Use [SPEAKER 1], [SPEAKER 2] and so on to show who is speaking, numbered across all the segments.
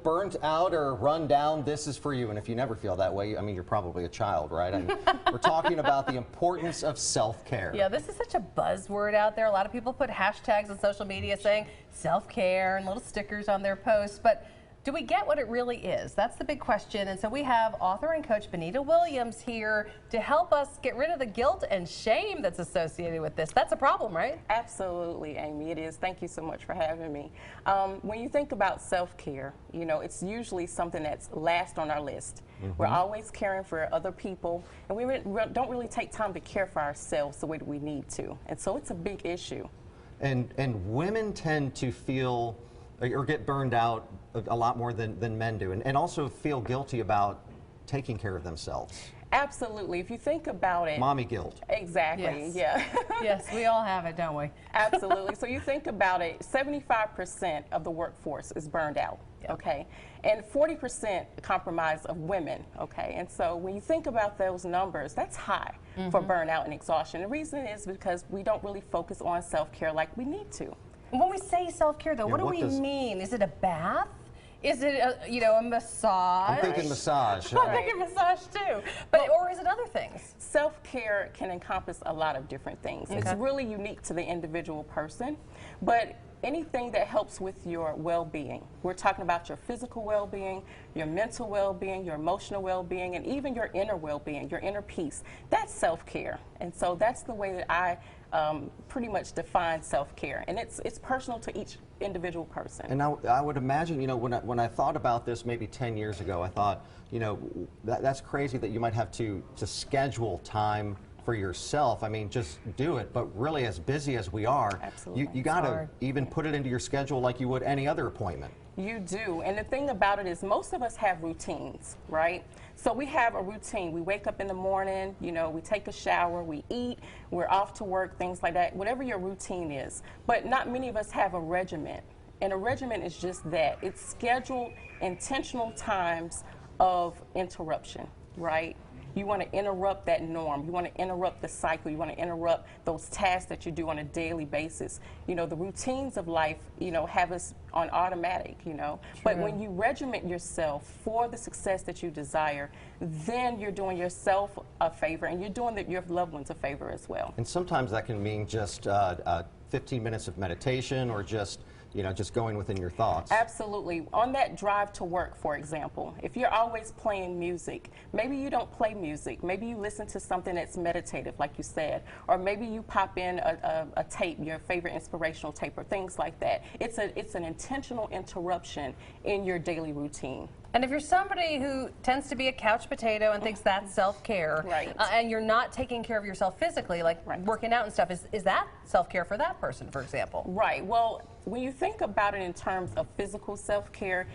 [SPEAKER 1] burnt out or run down, this is for you. And if you never feel that way, I mean, you're probably a child, right? I mean, we're talking about the importance of self-care.
[SPEAKER 2] Yeah, this is such a buzzword out there. A lot of people put hashtags on social media saying self-care and little stickers on their posts, but do we get what it really is? That's the big question. And so we have author and coach Benita Williams here to help us get rid of the guilt and shame that's associated with this. That's a problem, right?
[SPEAKER 3] Absolutely, Amy, it is. Thank you so much for having me. When you think about self-care, you know, it's usually something that's last on our list. We're always caring for other people, and we don't really take time to care for ourselves the way that we need to. And so it's a big issue.
[SPEAKER 1] And women tend to feel or get burned out a lot more than men do, and also feel guilty about taking care of themselves.
[SPEAKER 3] Absolutely. If you think about it.
[SPEAKER 1] Mommy guilt.
[SPEAKER 3] Exactly,
[SPEAKER 2] Yes.
[SPEAKER 3] yeah.
[SPEAKER 2] Yes, we all have it, don't we?
[SPEAKER 3] Absolutely. So you think about it, 75% of the workforce is burned out, okay? And 40% comprise of women, okay? And so when you think about those numbers, that's high for burnout and exhaustion. The reason is because we don't really focus on self-care like we need to.
[SPEAKER 2] When we say self-care, though, what do we mean? Is it a bath? Is it a massage?
[SPEAKER 1] I'm thinking massage.
[SPEAKER 2] I'm thinking massage too. But or is it other things?
[SPEAKER 3] Self-care can encompass a lot of different things. Okay. It's really unique to the individual person, but anything that helps with your well-being. We're talking about your physical well-being, your mental well-being, your emotional well-being, and even your inner well-being, your inner peace. That's self-care. And so that's the way that I pretty much define self-care. And it's personal to each individual person.
[SPEAKER 1] And I would imagine, you know, when I thought about this maybe 10 years ago, I thought, you know, that's crazy that you might have to schedule time for yourself. I mean, just do it. But really, as busy as we are, you got to even put it into your schedule like you would any other appointment.
[SPEAKER 3] You do. And the thing about it is most of us have routines, right? So we have a routine. We wake up in the morning, you know, we take a shower, we eat, we're off to work, things like that, whatever your routine is. But not many of us have a regimen. And a regimen is just that. It's scheduled, intentional times of interruption, right? You want to interrupt that norm. You want to interrupt the cycle. You want to interrupt those tasks that you do on a daily basis. You know, the routines of life, you know, have us on automatic, you know. True. But when you regiment yourself for the success that you desire, then you're doing yourself a favor and you're doing your loved ones a favor as well.
[SPEAKER 1] And sometimes that can mean just 15 minutes of meditation or just, you know, just going within your thoughts.
[SPEAKER 3] Absolutely. On that drive to work, for example, if you're always playing music, maybe you don't play music. Maybe you listen to something that's meditative, like you said, or maybe you pop in a tape, your favorite inspirational tape, or things like that. It's an intentional interruption in your daily routine.
[SPEAKER 2] And if you're somebody who tends to be a couch potato and thinks that's self-care,
[SPEAKER 3] right.
[SPEAKER 2] And you're not taking care of yourself physically, like working out and stuff, is that self-care for that person, for example?
[SPEAKER 3] Right. Well, when you think about it in terms of physical self-care,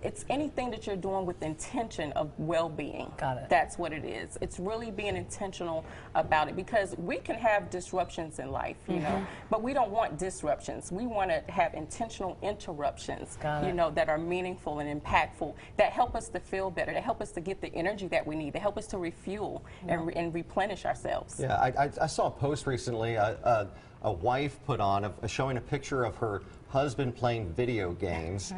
[SPEAKER 3] it's anything that you're doing with intention of well-being.
[SPEAKER 2] Got it.
[SPEAKER 3] That's what it is. It's really being intentional about it, because we can have disruptions in life, you know, but we don't want disruptions. We want to have intentional interruptions, you know, that are meaningful and impactful, that help us to feel better, that help us to get the energy that we need, that help us to refuel and replenish ourselves.
[SPEAKER 1] Yeah, I saw a post recently, a wife put on showing a picture of her husband playing video games,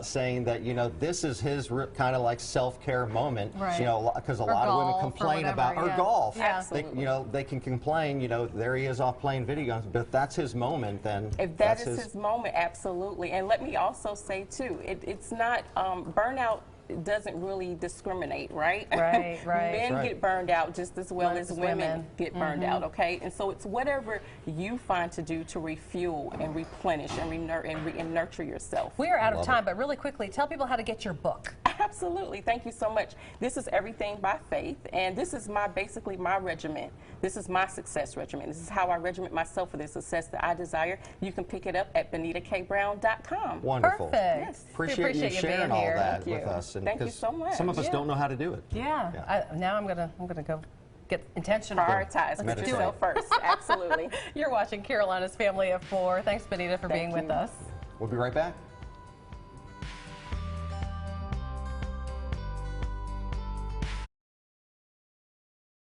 [SPEAKER 1] saying that, you know, this is his kind of like self-care moment, you know, because a lot of women complain about golf.
[SPEAKER 3] Absolutely.
[SPEAKER 1] You know, they can complain, you know, there he is off playing video games, but if that's his moment, then
[SPEAKER 3] if that is his moment, absolutely. And let me also say too, it's not burnout. It doesn't really discriminate, right?
[SPEAKER 2] Right, right.
[SPEAKER 3] Men get burned out just as well as women get burned out, okay? And so it's whatever you find to do to refuel and replenish and nurture yourself.
[SPEAKER 2] We are out of time, but really quickly, tell people how to get your book.
[SPEAKER 3] Absolutely. Thank you so much. This is Everything by Faith, and this is basically my regiment. This is my success regiment. This is how I regiment myself for the success that I desire. You can pick it up at BenitaKBrown.com.
[SPEAKER 1] Wonderful.
[SPEAKER 2] Perfect.
[SPEAKER 1] Yes. Appreciate you sharing all that with us.
[SPEAKER 3] Thank you so much.
[SPEAKER 1] Some of us don't know how to do it.
[SPEAKER 2] Now I'm gonna go get intentional.
[SPEAKER 3] Prioritize. Put yourself first. Absolutely.
[SPEAKER 2] You're watching Carolina's Family of Four. Thanks, Benita, for being with us.
[SPEAKER 1] We'll be right back.